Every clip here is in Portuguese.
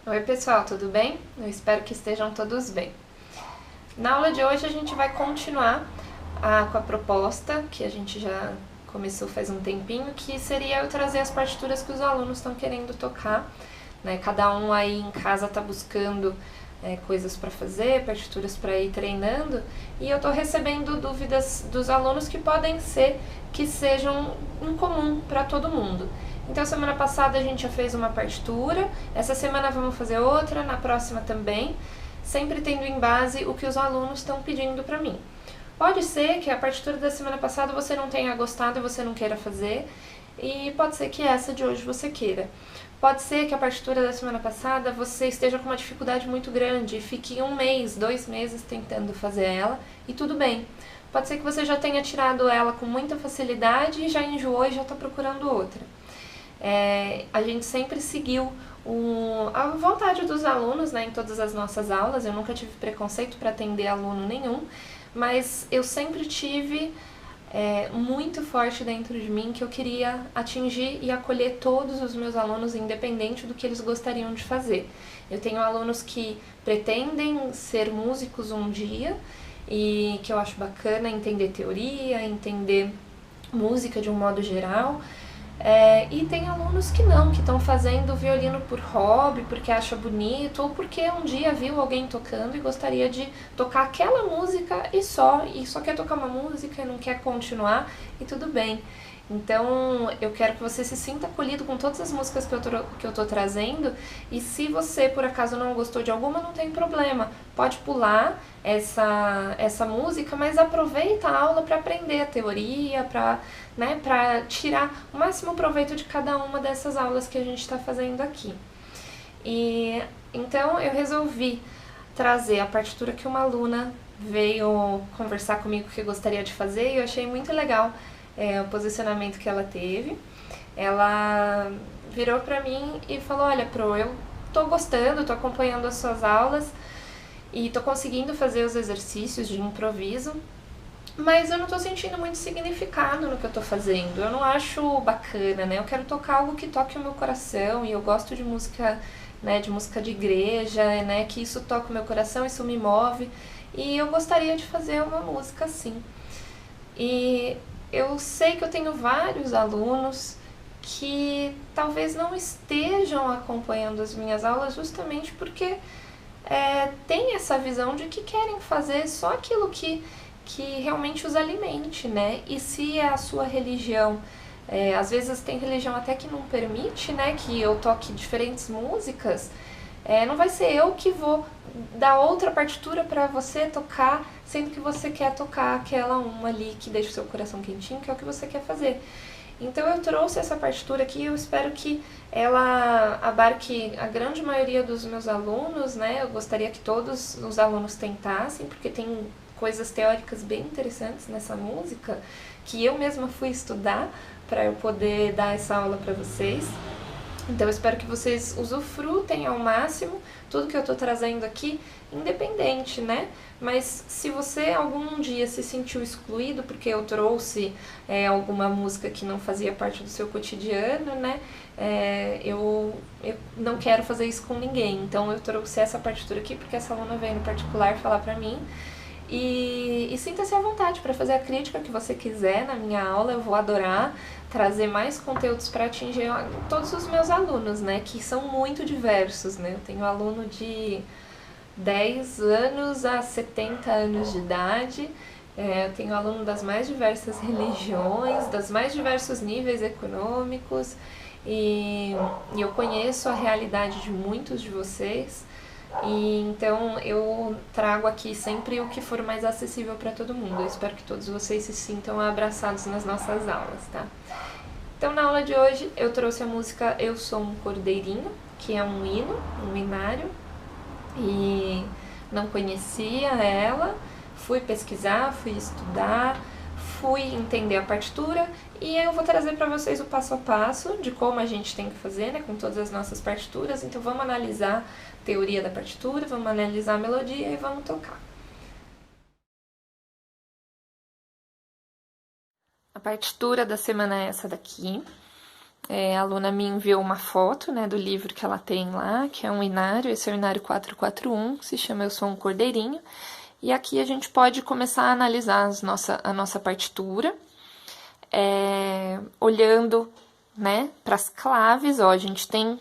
Oi pessoal, tudo bem? Eu espero que estejam todos bem. Na aula de hoje a gente vai continuar com a proposta que a gente já começou faz um tempinho, que seria eu trazer as partituras que os alunos estão querendo tocar, né? Cada um aí em casa está buscando coisas para fazer, partituras para ir treinando, e eu estou recebendo dúvidas dos alunos que podem ser que sejam em comum para todo mundo. Então, semana passada a gente já fez uma partitura, essa semana vamos fazer outra, na próxima também, sempre tendo em base o que os alunos estão pedindo para mim. Pode ser que a partitura da semana passada você não tenha gostado e você não queira fazer, e pode ser que essa de hoje você queira. Pode ser que a partitura da semana passada você esteja com uma dificuldade muito grande e fique 1 mês, 2 meses tentando fazer ela, e tudo bem. Pode ser que você já tenha tirado ela com muita facilidade e já enjoou e já está procurando outra. A gente sempre seguiu a vontade dos alunos, né, em todas as nossas aulas. Eu nunca tive preconceito para atender aluno nenhum, mas eu sempre tive muito forte dentro de mim que eu queria atingir e acolher todos os meus alunos, independente do que eles gostariam de fazer. Eu tenho alunos que pretendem ser músicos um dia e que eu acho bacana entender teoria, entender música de um modo geral. E tem alunos que não, que estão fazendo violino por hobby, porque acha bonito, ou porque um dia viu alguém tocando e gostaria de tocar aquela música e só quer tocar uma música e não quer continuar, e tudo bem. Então, eu quero que você se sinta acolhido com todas as músicas que eu tô trazendo, e se você, por acaso, não gostou de alguma, não tem problema. Pode pular essa música, mas aproveita a aula para aprender a teoria, para tirar o máximo proveito de cada uma dessas aulas que a gente está fazendo aqui. E então eu resolvi trazer a partitura que uma aluna veio conversar comigo que gostaria de fazer, e eu achei muito legal o posicionamento que ela teve. Ela virou pra mim e falou: olha, Pro, eu tô gostando, tô acompanhando as suas aulas e tô conseguindo fazer os exercícios de improviso, mas eu não tô sentindo muito significado no que eu tô fazendo. Eu não acho bacana, né? Eu quero tocar algo que toque o meu coração, e eu gosto de música, né, de música de igreja, né, que isso toca o meu coração, isso me move, e eu gostaria de fazer uma música assim. E eu sei que eu tenho vários alunos que talvez não estejam acompanhando as minhas aulas justamente porque tem essa visão de que querem fazer só aquilo que realmente os alimente, né? E se a sua religião, às vezes tem religião até que não permite, né, que eu toque diferentes músicas, não vai ser eu que vou dar outra partitura para você tocar, sendo que você quer tocar aquela uma ali que deixa o seu coração quentinho, que é o que você quer fazer. Então eu trouxe essa partitura aqui e eu espero que ela abarque a grande maioria dos meus alunos, né? Eu gostaria que todos os alunos tentassem, porque tem coisas teóricas bem interessantes nessa música que eu mesma fui estudar para eu poder dar essa aula para vocês. Então eu espero que vocês usufrutem ao máximo tudo que eu estou trazendo aqui, independente, né? Mas se você algum dia se sentiu excluído porque eu trouxe alguma música que não fazia parte do seu cotidiano, né? Eu não quero fazer isso com ninguém. Então eu trouxe essa partitura aqui porque essa aluna veio no particular falar pra mim. E sinta-se à vontade para fazer a crítica que você quiser na minha aula. Eu vou adorar trazer mais conteúdos para atingir todos os meus alunos, né? Que são muito diversos, né? Eu tenho aluno de 10 anos a 70 anos de idade. Eu tenho aluno das mais diversas religiões, dos mais diversos níveis econômicos, e eu conheço a realidade de muitos de vocês. E então eu trago aqui sempre o que for mais acessível para todo mundo. Eu espero que todos vocês se sintam abraçados nas nossas aulas, tá? Então na aula de hoje eu trouxe a música Eu Sou um Cordeirinho, que é um hino, um hinário, e não conhecia ela, fui pesquisar, fui estudar, fui entender a partitura, e eu vou trazer para vocês o passo a passo de como a gente tem que fazer, né, com todas as nossas partituras. Então vamos analisar a teoria da partitura, vamos analisar a melodia e vamos tocar. A partitura da semana é essa daqui. A aluna me enviou uma foto, né, do livro que ela tem lá, que é um inário, esse é o inário 441, se chama Eu Sou um Cordeirinho. E aqui a gente pode começar a analisar a nossa partitura, olhando, né, para as claves. Ó, a gente tem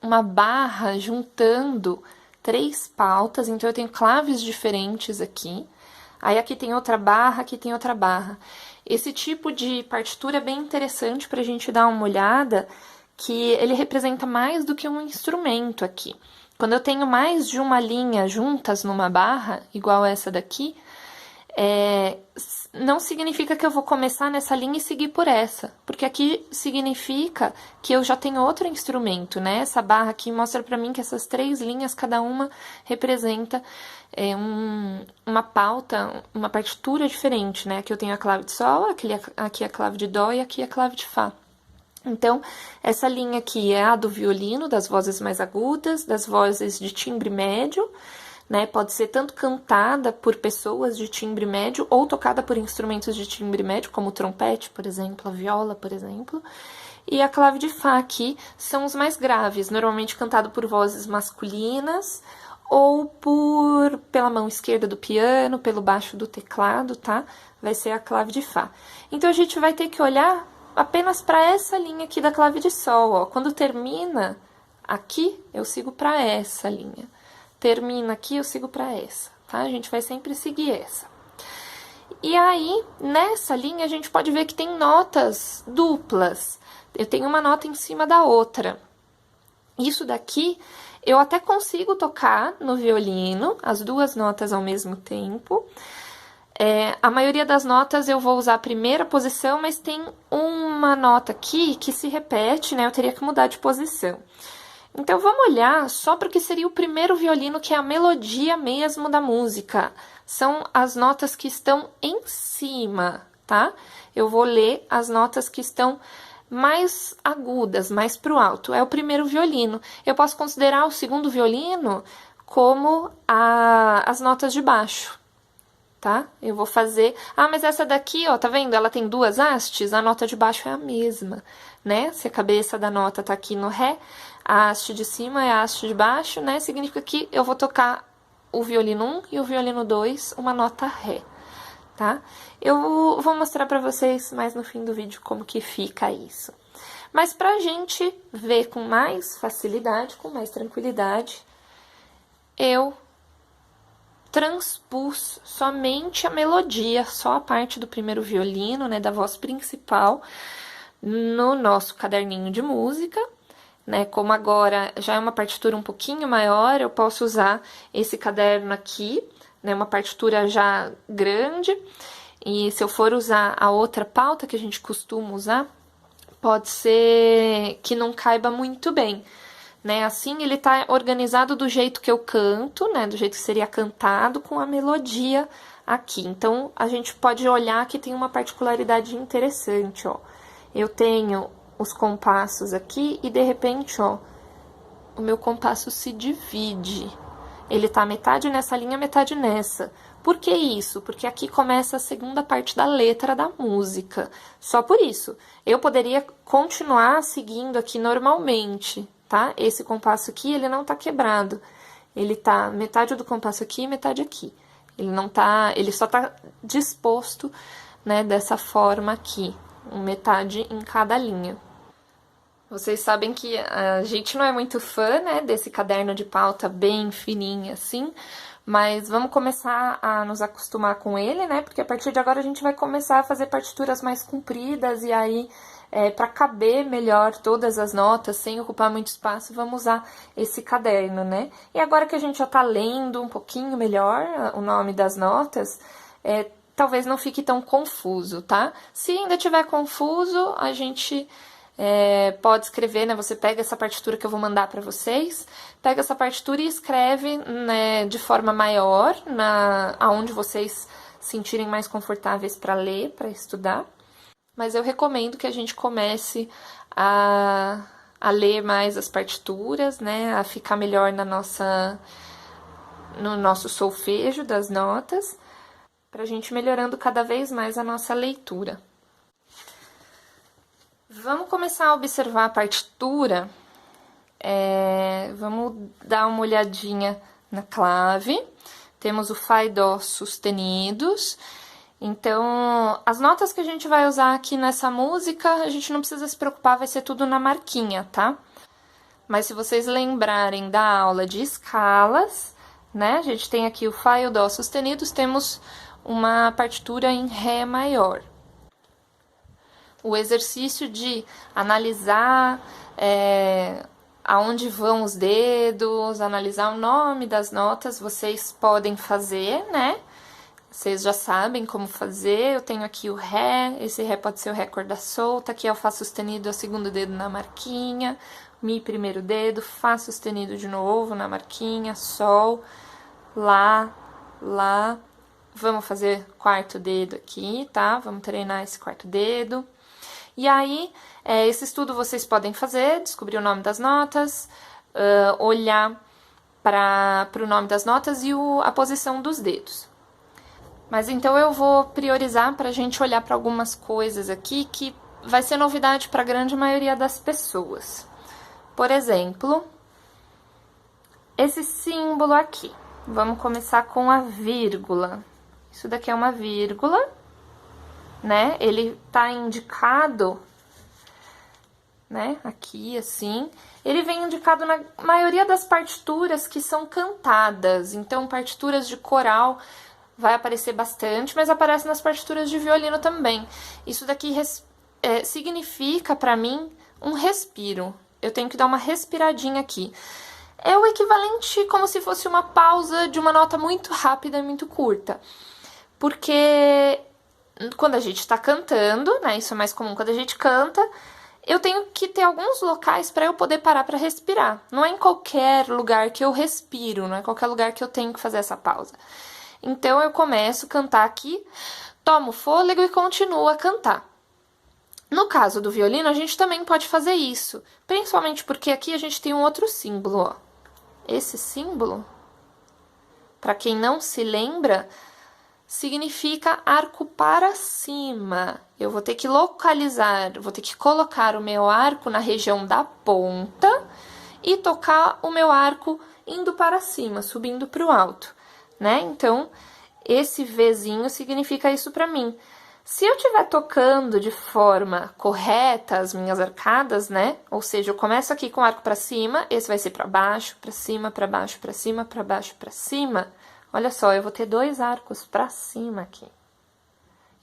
uma barra juntando 3 pautas, então eu tenho claves diferentes aqui. Aí aqui tem outra barra, aqui tem outra barra. Esse tipo de partitura é bem interessante para a gente dar uma olhada, que ele representa mais do que um instrumento aqui. Quando eu tenho mais de uma linha juntas numa barra, igual essa daqui, não significa que eu vou começar nessa linha e seguir por essa, porque aqui significa que eu já tenho outro instrumento, né? Essa barra aqui mostra pra mim que essas 3 linhas, cada uma representa uma pauta, uma partitura diferente, né? Aqui eu tenho a clave de sol, aqui a clave de dó e aqui a clave de fá. Então, essa linha aqui é a do violino, das vozes mais agudas, das vozes de timbre médio, né? Pode ser tanto cantada por pessoas de timbre médio ou tocada por instrumentos de timbre médio, como o trompete, por exemplo, a viola, por exemplo. E a clave de fá aqui são os mais graves, normalmente cantado por vozes masculinas ou pela mão esquerda do piano, pelo baixo do teclado, tá? Vai ser a clave de fá. Então, a gente vai ter que olhar apenas para essa linha aqui da clave de sol, ó. Quando termina aqui, eu sigo para essa linha. Termina aqui, eu sigo para essa, tá? A gente vai sempre seguir essa. E aí, nessa linha, a gente pode ver que tem notas duplas. Eu tenho uma nota em cima da outra. Isso daqui, eu até consigo tocar no violino, as 2 notas ao mesmo tempo. A maioria das notas eu vou usar a primeira posição, mas tem uma nota aqui que se repete, né? Eu teria que mudar de posição. Então, vamos olhar só para o que seria o primeiro violino, que é a melodia mesmo da música. São as notas que estão em cima, tá? Eu vou ler as notas que estão mais agudas, mais pro alto. É o primeiro violino. Eu posso considerar o segundo violino como as notas de baixo, tá? Eu vou fazer... Ah, mas essa daqui, ó, tá vendo? Ela tem 2 hastes, a nota de baixo é a mesma, né? Se a cabeça da nota tá aqui no ré, a haste de cima é a haste de baixo, né? Significa que eu vou tocar o violino 1 e o violino 2, uma nota ré, tá? Eu vou mostrar pra vocês mais no fim do vídeo como que fica isso. Mas pra gente ver com mais facilidade, com mais tranquilidade, eu transpus somente a melodia, só a parte do primeiro violino, né, da voz principal, no nosso caderninho de música, né? Como agora já é uma partitura um pouquinho maior, eu posso usar esse caderno aqui, né, uma partitura já grande, e se eu for usar a outra pauta que a gente costuma usar, pode ser que não caiba muito bem, né? Assim, ele tá organizado do jeito que eu canto, né? Do jeito que seria cantado, com a melodia aqui. Então, a gente pode olhar que tem uma particularidade interessante, ó. Eu tenho os compassos aqui e, de repente, ó, o meu compasso se divide. Ele tá metade nessa linha, metade nessa. Por que isso? Porque aqui começa a segunda parte da letra da música. Só por isso. Eu poderia continuar seguindo aqui normalmente, tá? Esse compasso aqui, ele não tá quebrado. Ele tá metade do compasso aqui e metade aqui. Ele não tá, ele só tá disposto, né, dessa forma aqui, metade em cada linha. Vocês sabem que a gente não é muito fã, né, desse caderno de pauta bem fininho assim, mas vamos começar a nos acostumar com ele, né, porque a partir de agora a gente vai começar a fazer partituras mais compridas e aí, para caber melhor todas as notas, sem ocupar muito espaço, vamos usar esse caderno, né. E agora que a gente já tá lendo um pouquinho melhor o nome das notas, talvez não fique tão confuso, tá? Se ainda tiver confuso, a gente... pode escrever, né? Você pega essa partitura que eu vou mandar para vocês, pega essa partitura e escreve, né, de forma maior, aonde vocês se sentirem mais confortáveis para ler, para estudar. Mas eu recomendo que a gente comece a ler mais as partituras, né? A ficar melhor no nosso solfejo das notas, pra gente melhorando cada vez mais a nossa leitura. Vamos começar a observar a partitura. Vamos dar uma olhadinha na clave. Temos o Fá e Dó sustenidos. Então, as notas que a gente vai usar aqui nessa música, a gente não precisa se preocupar, vai ser tudo na marquinha, tá? Mas se vocês lembrarem da aula de escalas, né? A gente tem aqui o Fá e o Dó sustenidos, temos uma partitura em Ré maior. O exercício de analisar aonde vão os dedos, analisar o nome das notas, vocês podem fazer, né? Vocês já sabem como fazer. Eu tenho aqui o Ré, esse Ré pode ser o Ré corda solta, aqui é o Fá sustenido, é o segundo dedo na marquinha, Mi primeiro dedo, Fá sustenido de novo na marquinha, Sol, Lá, Lá. Vamos fazer quarto dedo aqui, tá? Vamos treinar esse quarto dedo. E aí, esse estudo vocês podem fazer, descobrir o nome das notas, olhar para o nome das notas e a posição dos dedos. Mas então eu vou priorizar para a gente olhar para algumas coisas aqui que vai ser novidade para a grande maioria das pessoas. Por exemplo, esse símbolo aqui. Vamos começar com a vírgula. Isso daqui é uma vírgula, né? Ele tá indicado, né? Aqui, assim. Ele vem indicado na maioria das partituras que são cantadas. Então, partituras de coral vai aparecer bastante, mas aparece nas partituras de violino também. Isso daqui significa, pra mim, um respiro. Eu tenho que dar uma respiradinha aqui. É o equivalente como se fosse uma pausa de uma nota muito rápida e muito curta. Porque quando a gente tá cantando, né, isso é mais comum quando a gente canta, eu tenho que ter alguns locais para eu poder parar para respirar. Não é em qualquer lugar que eu respiro, não é em qualquer lugar que eu tenho que fazer essa pausa. Então, eu começo a cantar aqui, tomo fôlego e continuo a cantar. No caso do violino, a gente também pode fazer isso, principalmente porque aqui a gente tem um outro símbolo, ó. Esse símbolo, para quem não se lembra, significa arco para cima. Eu vou ter que localizar, vou ter que colocar o meu arco na região da ponta e tocar o meu arco indo para cima, subindo para o alto, né? Então, esse Vzinho significa isso para mim. Se eu estiver tocando de forma correta as minhas arcadas, né? Ou seja, eu começo aqui com o arco para cima, esse vai ser para baixo, para cima, para baixo, para cima, para baixo, para cima. Olha só, eu vou ter 2 arcos para cima aqui.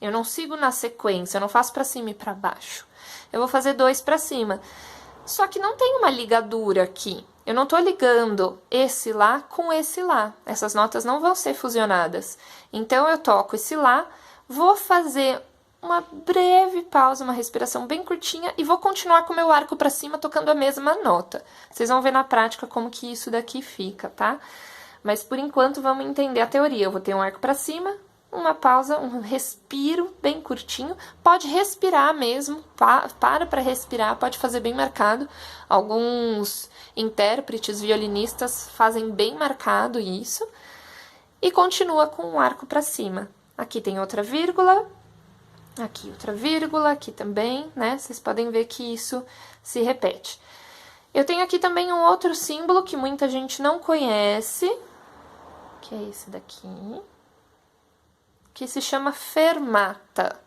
Eu não sigo na sequência, eu não faço para cima e para baixo. Eu vou fazer 2 para cima. Só que não tem uma ligadura aqui. Eu não tô ligando esse Lá com esse Lá. Essas notas não vão ser fusionadas. Então, eu toco esse Lá, vou fazer uma breve pausa, uma respiração bem curtinha e vou continuar com o meu arco para cima tocando a mesma nota. Vocês vão ver na prática como que isso daqui fica, tá? Mas, por enquanto, vamos entender a teoria. Eu vou ter um arco para cima, uma pausa, um respiro bem curtinho. Pode respirar mesmo, para respirar, pode fazer bem marcado. Alguns intérpretes, violinistas fazem bem marcado isso. E continua com um arco para cima. Aqui tem outra vírgula, aqui outra vírgula, aqui também, né? Vocês podem ver que isso se repete. Eu tenho aqui também um outro símbolo que muita gente não conhece, que é esse daqui, que se chama fermata.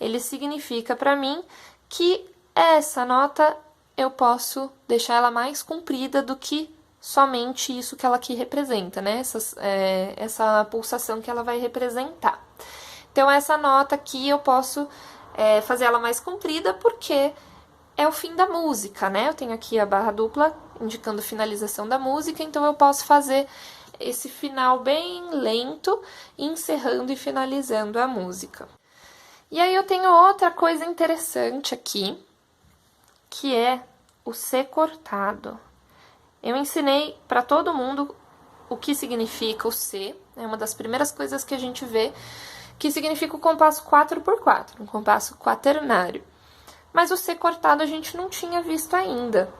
Ele significa para mim que essa nota eu posso deixar ela mais comprida do que somente isso que ela aqui representa, né? Essa pulsação que ela vai representar. Então, essa nota aqui eu posso fazer ela mais comprida porque é o fim da música, né? Eu tenho aqui a barra dupla indicando finalização da música, então eu posso fazer esse final bem lento, encerrando e finalizando a música. E aí eu tenho outra coisa interessante aqui, que é o C cortado. Eu ensinei para todo mundo o que significa o C, é uma das primeiras coisas que a gente vê, que significa o compasso 4x4, um compasso quaternário. Mas o C cortado a gente não tinha visto ainda.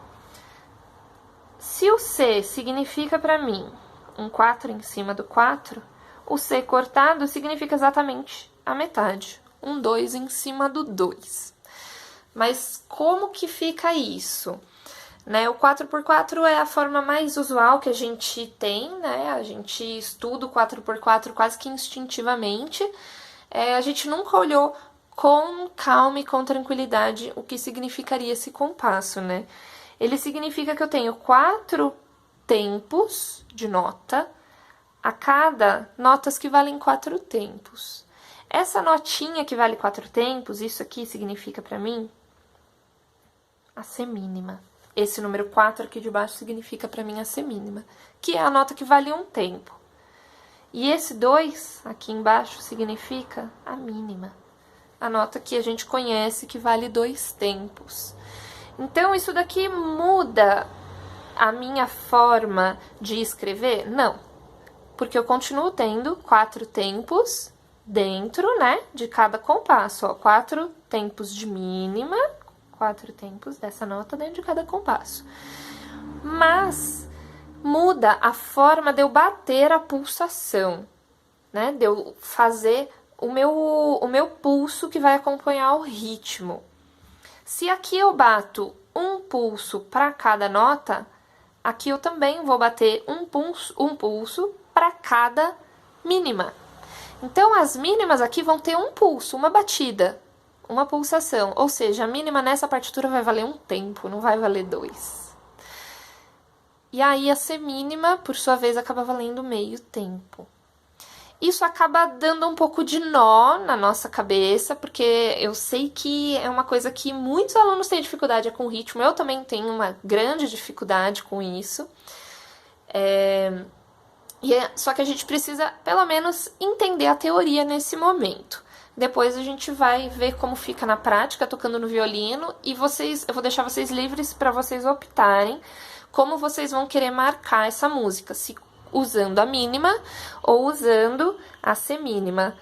Se o C significa para mim um 4 em cima do 4, o C cortado significa exatamente a metade, um 2 em cima do 2. Mas como que fica isso? Né? O 4x4 é a forma mais usual que a gente tem, né? A gente estuda o 4x4 quase que instintivamente. A gente nunca olhou com calma e com tranquilidade o que significaria esse compasso, né? Ele significa que eu tenho 4 tempos de nota, a cada notas que valem 4 tempos. Essa notinha que vale 4 tempos, isso aqui significa para mim a semínima. Esse número 4 aqui de baixo significa para mim a semínima, que é a nota que vale 1 tempo. E esse 2 aqui embaixo significa a mínima, a nota que a gente conhece que vale 2 tempos. Então, isso daqui muda a minha forma de escrever? Não, porque eu continuo tendo 4 tempos dentro, né, de cada compasso, ó, 4 tempos de mínima, 4 tempos dessa nota dentro de cada compasso. Mas muda a forma de eu bater a pulsação, né, de eu fazer o meu pulso que vai acompanhar o ritmo. Se aqui eu bato um pulso para cada nota, aqui eu também vou bater um pulso para cada mínima. Então, as mínimas aqui vão ter um pulso, uma batida, uma pulsação. Ou seja, a mínima nessa partitura vai valer 1 tempo, não vai valer 2. E aí, a semínima, por sua vez, acaba valendo meio tempo. Isso acaba dando um pouco de nó na nossa cabeça, porque eu sei que é uma coisa que muitos alunos têm dificuldade com ritmo. Eu também tenho uma grande dificuldade com isso. Só que a gente precisa, pelo menos, entender a teoria nesse momento. Depois a gente vai ver como fica na prática, tocando no violino, e eu vou deixar vocês livres para vocês optarem como vocês vão querer marcar essa música, se usando a mínima ou usando a semínima.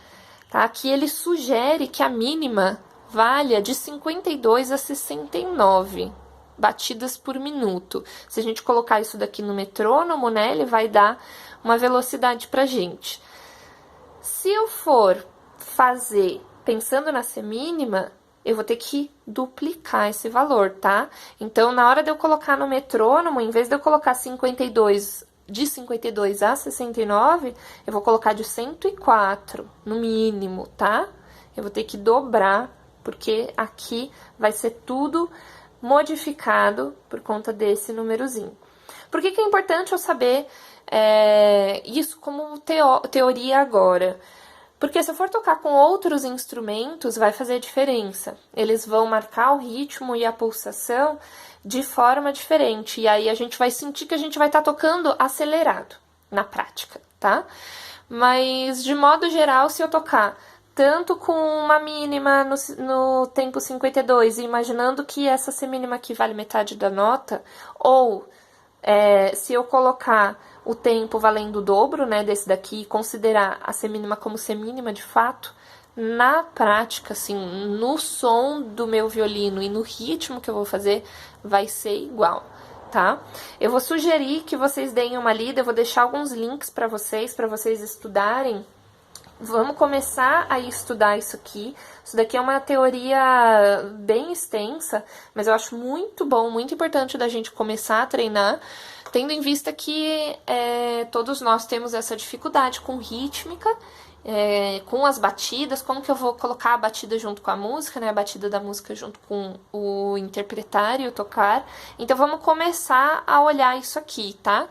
Tá? Aqui ele sugere que a mínima valha de 52 a 69 batidas por minuto. Se a gente colocar isso daqui no metrônomo, né, ele vai dar uma velocidade pra gente. Se eu for fazer pensando na semínima, eu vou ter que duplicar esse valor, tá? Então, na hora de eu colocar no metrônomo, em vez de eu colocar 52 de 52 a 69, eu vou colocar de 104, no mínimo, tá? Eu vou ter que dobrar, porque aqui vai ser tudo modificado por conta desse númerozinho. Por que é importante eu saber isso como teoria agora? Porque se eu for tocar com outros instrumentos, vai fazer diferença. Eles vão marcar o ritmo e a pulsação de forma diferente. E aí a gente vai sentir que a gente vai estar tocando acelerado na prática, tá? Mas, de modo geral, se eu tocar tanto com uma mínima no tempo 52, imaginando que essa semínima aqui vale metade da nota, ou se eu colocar o tempo valendo o dobro, né, desse daqui, e considerar a semínima como semínima de fato, na prática, assim, no som do meu violino e no ritmo que eu vou fazer, vai ser igual, tá? Eu vou sugerir que vocês deem uma lida, eu vou deixar alguns links para vocês estudarem. Vamos começar a estudar isso aqui. Isso daqui é uma teoria bem extensa, mas eu acho muito bom, muito importante da gente começar a treinar, tendo em vista que todos nós temos essa dificuldade com rítmica, com as batidas, como que eu vou colocar a batida junto com a música, né? A batida da música junto com o interpretar e o tocar. Então, vamos começar a olhar isso aqui, tá?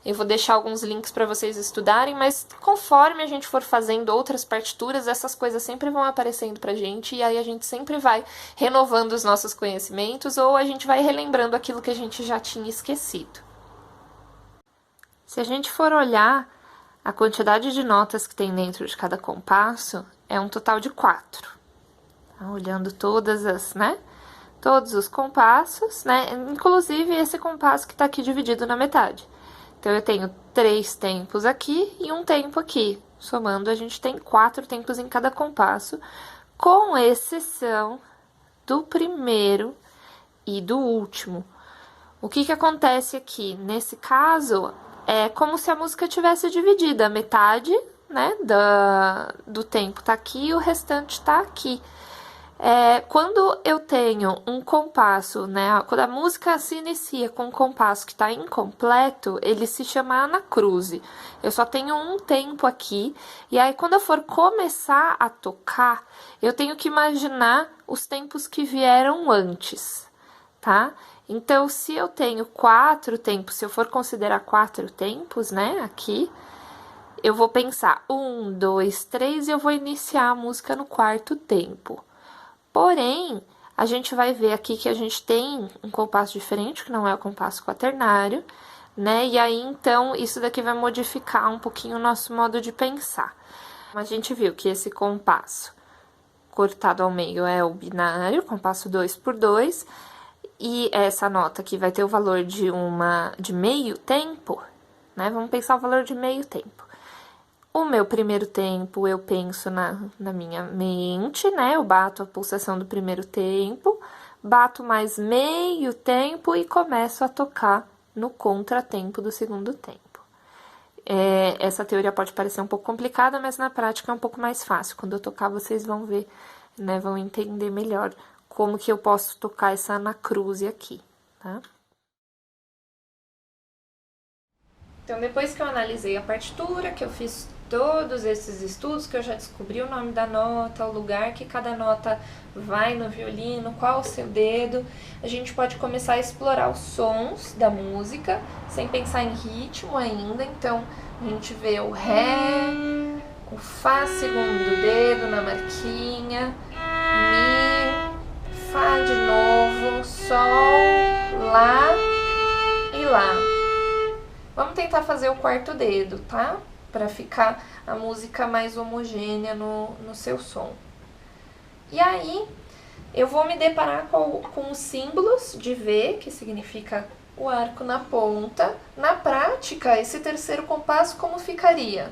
Eu vou deixar alguns links para vocês estudarem, mas conforme a gente for fazendo outras partituras, essas coisas sempre vão aparecendo pra gente, e aí a gente sempre vai renovando os nossos conhecimentos, ou a gente vai relembrando aquilo que a gente já tinha esquecido. Se a gente for olhar a quantidade de notas que tem dentro de cada compasso, é um total de 4. Tá? Olhando todas as, né? Todos os compassos, né? Inclusive esse compasso que tá aqui dividido na metade. Então, eu tenho 3 tempos aqui e 1 tempo aqui. Somando, a gente tem 4 tempos em cada compasso, com exceção do primeiro e do último. O que acontece aqui? Nesse caso, é como se a música tivesse dividida. A metade, né, do tempo tá aqui e o restante tá aqui. Quando eu tenho um compasso, né? Quando a música se inicia com um compasso que está incompleto, ele se chama anacruse. Eu só tenho um tempo aqui, e aí quando eu for começar a tocar, eu tenho que imaginar os tempos que vieram antes, tá? Então, se eu tenho 4 tempos, se eu for considerar 4 tempos, né, aqui, eu vou pensar 1, 2, 3 e eu vou iniciar a música no 4º tempo. Porém, a gente vai ver aqui que a gente tem um compasso diferente, que não é o compasso quaternário, né? E aí, então, isso daqui vai modificar um pouquinho o nosso modo de pensar. A gente viu que esse compasso cortado ao meio é o binário, compasso 2x2, e essa nota aqui vai ter o valor de meio tempo, né? Vamos pensar o valor de meio tempo. O meu primeiro tempo, eu penso na minha mente, né? Eu bato a pulsação do primeiro tempo, bato mais meio tempo e começo a tocar no contratempo do segundo tempo. Essa teoria pode parecer um pouco complicada, mas na prática é um pouco mais fácil. Quando eu tocar, vocês vão ver, né? Vão entender melhor como que eu posso tocar essa anacruse aqui, tá? Então, depois que eu analisei a partitura, que eu fiz todos esses estudos, que eu já descobri o nome da nota, o lugar que cada nota vai no violino, qual o seu dedo, a gente pode começar a explorar os sons da música, sem pensar em ritmo ainda. Então, a gente vê o Ré, o Fá segundo dedo na marquinha, Mi, Fá de novo, Sol, Lá e Lá. Vamos tentar fazer o 4º dedo, tá? Para ficar a música mais homogênea no seu som. E aí, eu vou me deparar com os símbolos de V, que significa o arco na ponta. Na prática, esse terceiro compasso como ficaria?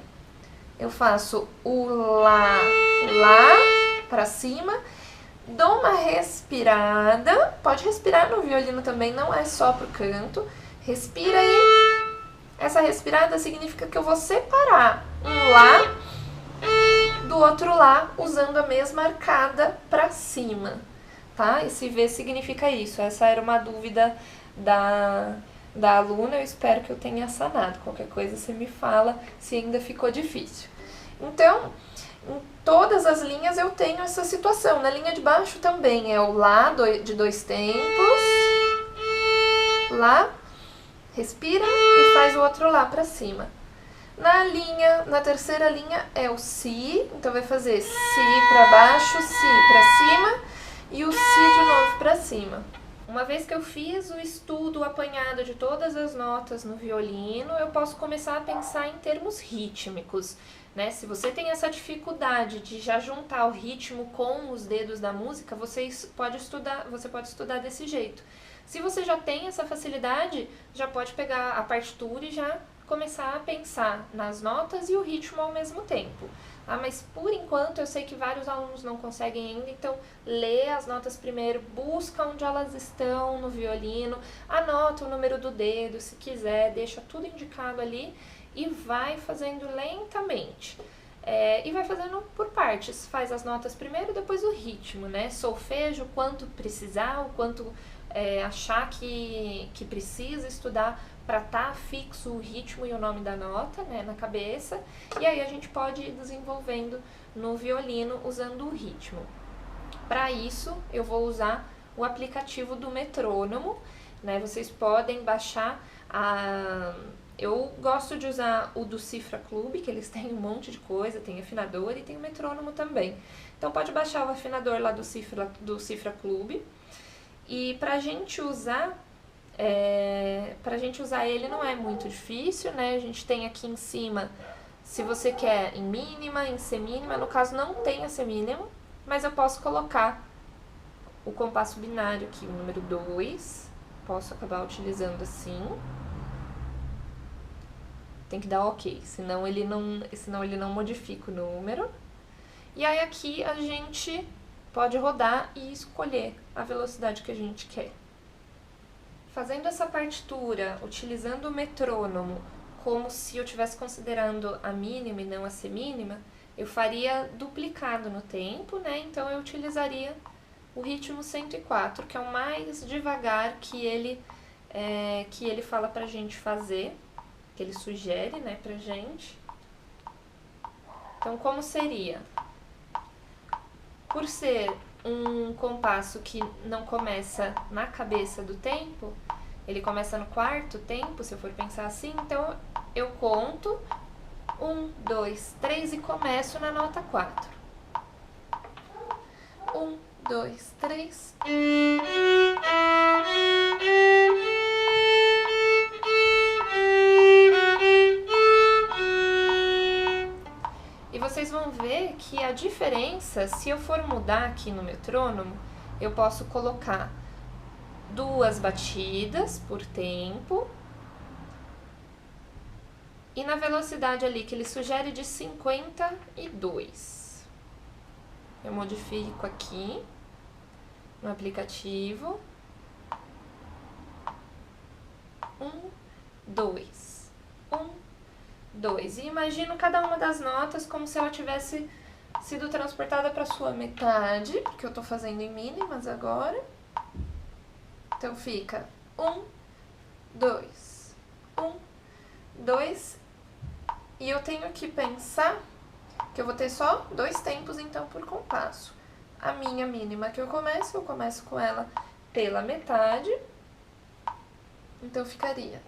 Eu faço o Lá, Lá, para cima, dou uma respirada, pode respirar no violino também, não é só pro canto. Respira aí. Essa respirada significa que eu vou separar um Lá do outro Lá, usando a mesma arcada para cima, tá? Esse V significa isso. Essa era uma dúvida da aluna, eu espero que eu tenha sanado. Qualquer coisa você me fala se ainda ficou difícil. Então, em todas as linhas eu tenho essa situação. Na linha de baixo também é o Lá de 2 tempos, Lá, respira e faz o outro Lá para cima. Na terceira linha é o Si, então vai fazer Si para baixo, Si para cima e o Si de novo para cima. Uma vez que eu fiz o estudo apanhado de todas as notas no violino, eu posso começar a pensar em termos rítmicos, né? Se você tem essa dificuldade de já juntar o ritmo com os dedos da música, você pode estudar desse jeito. Se você já tem essa facilidade, já pode pegar a partitura e já começar a pensar nas notas e o ritmo ao mesmo tempo. Mas por enquanto eu sei que vários alunos não conseguem ainda, então lê as notas primeiro, busca onde elas estão no violino, anota o número do dedo, se quiser, deixa tudo indicado ali e vai fazendo lentamente. E vai fazendo por partes, faz as notas primeiro, depois o ritmo, né? Solfejo, quanto precisar, o quanto achar que precisa estudar para estar fixo o ritmo e o nome da nota, né, na cabeça, e aí a gente pode ir desenvolvendo no violino usando o ritmo. Para isso, eu vou usar o aplicativo do metrônomo, né, vocês podem baixar Eu gosto de usar o do Cifra Club, que eles têm um monte de coisa, tem afinador e tem o metrônomo também. Então pode baixar o afinador lá do Cifra Club. E pra gente usar ele não é muito difícil, né? A gente tem aqui em cima, se você quer em mínima, em semínima, no caso não tem a semínima, mas eu posso colocar o compasso binário aqui, o número 2, posso acabar utilizando assim. Tem que dar ok, senão ele não modifica o número. E aí aqui a gente pode rodar e escolher a velocidade que a gente quer. Fazendo essa partitura, utilizando o metrônomo como se eu estivesse considerando a mínima e não a semínima, eu faria duplicado no tempo, né? Então eu utilizaria o ritmo 104, que é o mais devagar que ele fala pra gente fazer, que ele sugere, né, pra gente. Então, como seria? Por ser um compasso que não começa na cabeça do tempo, ele começa no quarto tempo, se eu for pensar assim, então eu conto 1, 2, 3 e começo na nota 4. 1, 2, 3. E vocês vão ver que a diferença, se eu for mudar aqui no metrônomo, eu posso colocar 2 batidas por tempo. E na velocidade ali que ele sugere de 52. Eu modifico aqui no aplicativo. 1, 2. 1, 2. E imagino cada uma das notas como se ela tivesse sido transportada para sua metade, porque eu estou fazendo em mínimas agora. Então fica 1, 2, 1, 2. E eu tenho que pensar que eu vou ter só 2 tempos então por compasso. A minha mínima que eu começo com ela pela metade. Então ficaria.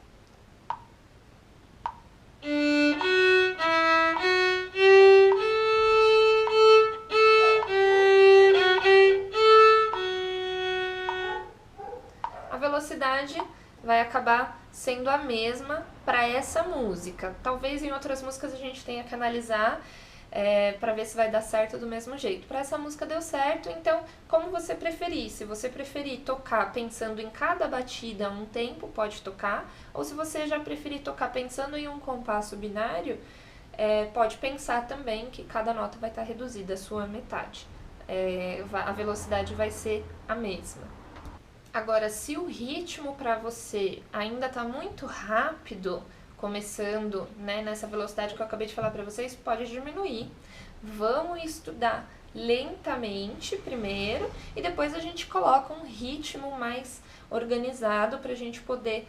A velocidade vai acabar sendo a mesma para essa música. Talvez em outras músicas a gente tenha que analisar para ver se vai dar certo do mesmo jeito. Para essa música deu certo, então como você preferir. Se você preferir tocar pensando em cada batida um tempo, pode tocar. Ou se você já preferir tocar pensando em um compasso binário, pode pensar também que cada nota vai estar reduzida a sua metade. A velocidade vai ser a mesma. Agora, se o ritmo para você ainda está muito rápido, começando, né, nessa velocidade que eu acabei de falar para vocês, pode diminuir. Vamos estudar lentamente primeiro e depois a gente coloca um ritmo mais organizado para a gente poder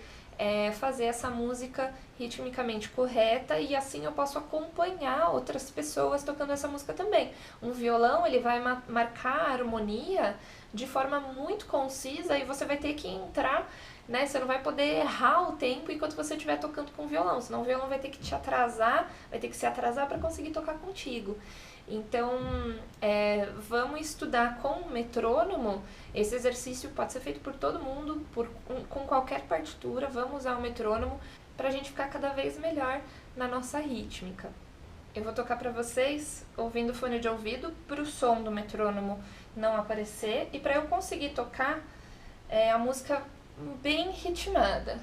fazer essa música ritmicamente correta e assim eu posso acompanhar outras pessoas tocando essa música também. Um violão, ele vai marcar a harmonia de forma muito concisa e você vai ter que entrar, né? Você não vai poder errar o tempo enquanto você estiver tocando com o violão, senão o violão vai ter que te atrasar, vai ter que se atrasar para conseguir tocar contigo. Então, vamos estudar com o metrônomo. Esse exercício pode ser feito por todo mundo, com qualquer partitura. Vamos usar o metrônomo para a gente ficar cada vez melhor na nossa rítmica. Eu vou tocar para vocês ouvindo fone de ouvido, para o som do metrônomo não aparecer e para eu conseguir tocar a música bem ritmada.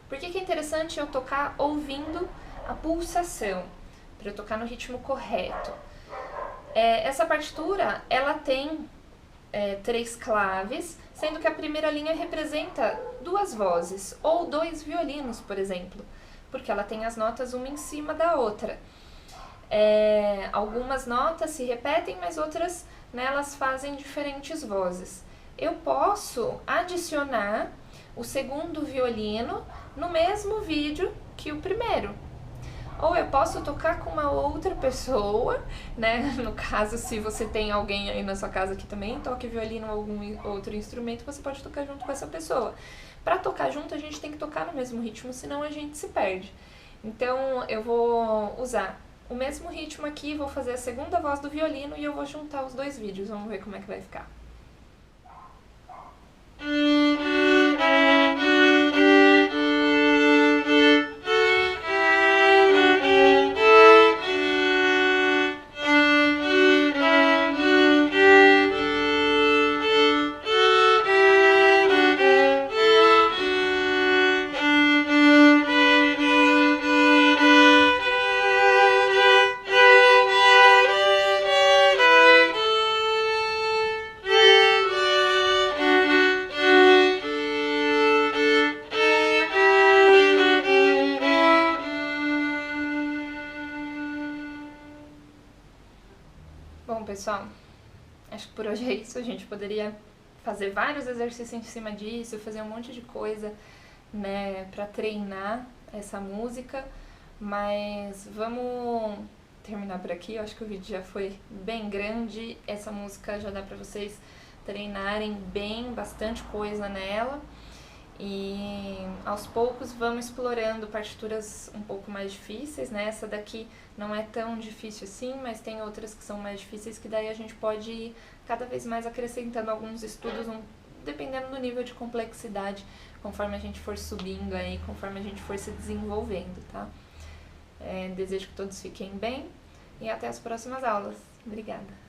Por que é interessante eu tocar ouvindo a pulsação, para eu tocar no ritmo correto? Essa partitura, ela tem 3 claves, sendo que a primeira linha representa 2 vozes, ou 2 violinos, por exemplo, porque ela tem as notas uma em cima da outra. Algumas notas se repetem, mas outras, né, elas fazem diferentes vozes. Eu posso adicionar o segundo violino no mesmo vídeo que o primeiro. Ou eu posso tocar com uma outra pessoa, né? No caso, se você tem alguém aí na sua casa que também toque violino ou algum outro instrumento, você pode tocar junto com essa pessoa. Para tocar junto, a gente tem que tocar no mesmo ritmo, senão a gente se perde. Então, eu vou usar o mesmo ritmo aqui, vou fazer a segunda voz do violino e eu vou juntar os 2 vídeos. Vamos ver como é que vai ficar. pessoal, acho que por hoje é isso. A gente poderia fazer vários exercícios em cima disso, fazer um monte de coisa, né, pra treinar essa música, mas vamos terminar por aqui. Eu acho que o vídeo já foi bem grande. Essa música já dá pra vocês treinarem bem, bastante coisa nela. E aos poucos vamos explorando partituras um pouco mais difíceis, né? Essa daqui não é tão difícil assim, mas tem outras que são mais difíceis, que daí a gente pode ir cada vez mais acrescentando alguns estudos, dependendo do nível de complexidade, conforme a gente for subindo aí, conforme a gente for se desenvolvendo, tá? Desejo que todos fiquem bem e até as próximas aulas. Obrigada!